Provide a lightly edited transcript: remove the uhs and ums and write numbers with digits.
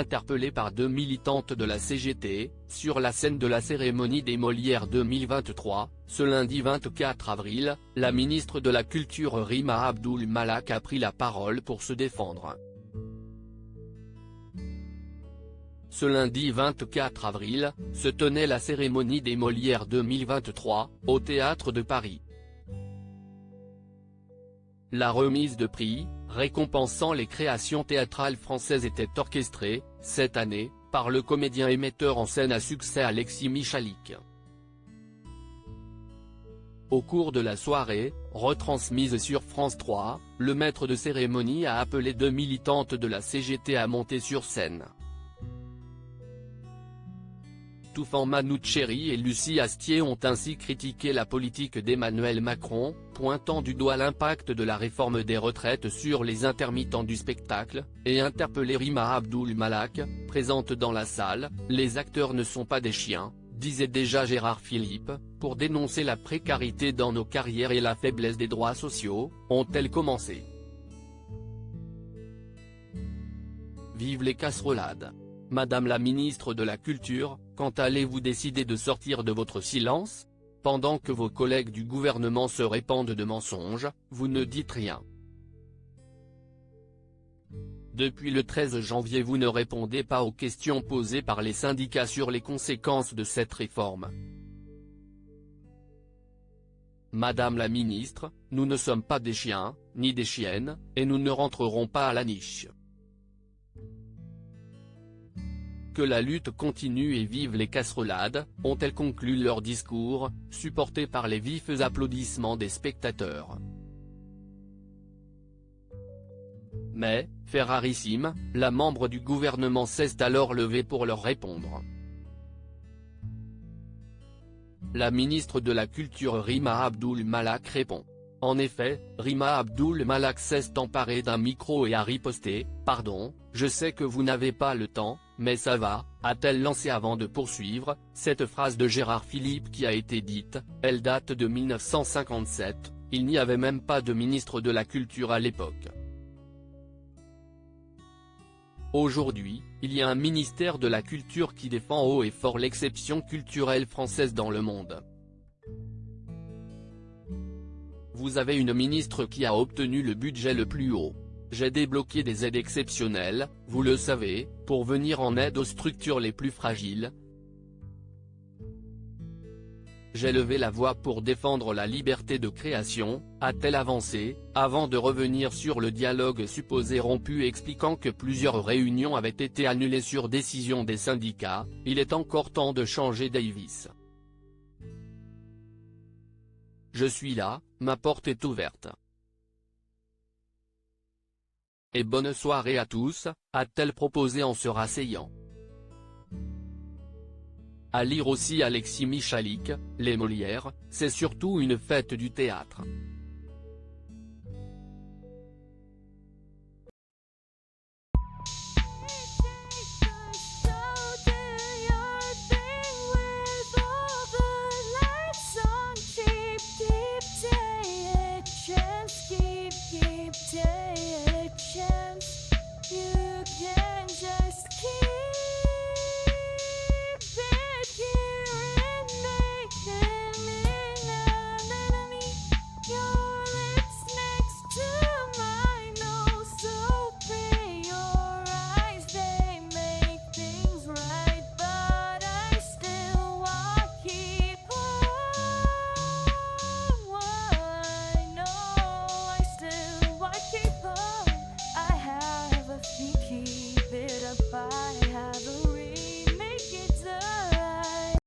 interpellée par 2 militantes de la CGT, sur la scène de la cérémonie des Molières 2023, ce lundi 24 avril, la ministre de la Culture Rima Abdul Malak a pris la parole pour se défendre. Ce lundi 24 avril, se tenait la cérémonie des Molières 2023, au Théâtre de Paris. La remise de prix, récompensant les créations théâtrales françaises était orchestrée, cette année, par le comédien et metteur en scène à succès Alexis Michalik. Au cours de la soirée, retransmise sur France 3, le maître de cérémonie a appelé 2 militantes de la CGT à monter sur scène. Toufan Manoucheri et Lucie Astier ont ainsi critiqué la politique d'Emmanuel Macron, pointant du doigt l'impact de la réforme des retraites sur les intermittents du spectacle, et interpellé Rima Abdul Malak, présente dans la salle. Les acteurs ne sont pas des chiens, disait déjà Gérard Philippe, pour dénoncer la précarité dans nos carrières et la faiblesse des droits sociaux, ont-elles commencé. Vive les casserolades. Madame la ministre de la Culture, quand allez-vous décider de sortir de votre silence? Pendant que vos collègues du gouvernement se répandent de mensonges, vous ne dites rien. Depuis le 13 janvier vous ne répondez pas aux questions posées par les syndicats sur les conséquences de cette réforme. Madame la ministre, nous ne sommes pas des chiens, ni des chiennes, et nous ne rentrerons pas à la niche. Que la lutte continue et vive les casserolades, ont-elles conclu leur discours, supportés par les vifs applaudissements des spectateurs. Mais, fait rarissime, la membre du gouvernement s'est alors levée pour leur répondre. La ministre de la Culture Rima Abdul Malak répond. En effet, Rima Abdul Malak s'est emparée d'un micro et a riposté « Pardon, je sais que vous n'avez pas le temps, mais ça va », a-t-elle lancé avant de poursuivre. Cette phrase de Gérard Philippe qui a été dite, elle date de 1957, il n'y avait même pas de ministre de la Culture à l'époque. Aujourd'hui, il y a un ministère de la Culture qui défend haut et fort l'exception culturelle française dans le monde. Vous avez une ministre qui a obtenu le budget le plus haut. J'ai débloqué des aides exceptionnelles, vous le savez, pour venir en aide aux structures les plus fragiles. J'ai levé la voix pour défendre la liberté de création, a-t-elle avancé, avant de revenir sur le dialogue supposé rompu expliquant que plusieurs réunions avaient été annulées sur décision des syndicats. Il est encore temps de changer Davis. Je suis là, ma porte est ouverte. Et bonne soirée à tous, a-t-elle proposé en se rasseyant. À lire aussi Alexis Michalik, Les Molières, c'est surtout une fête du théâtre.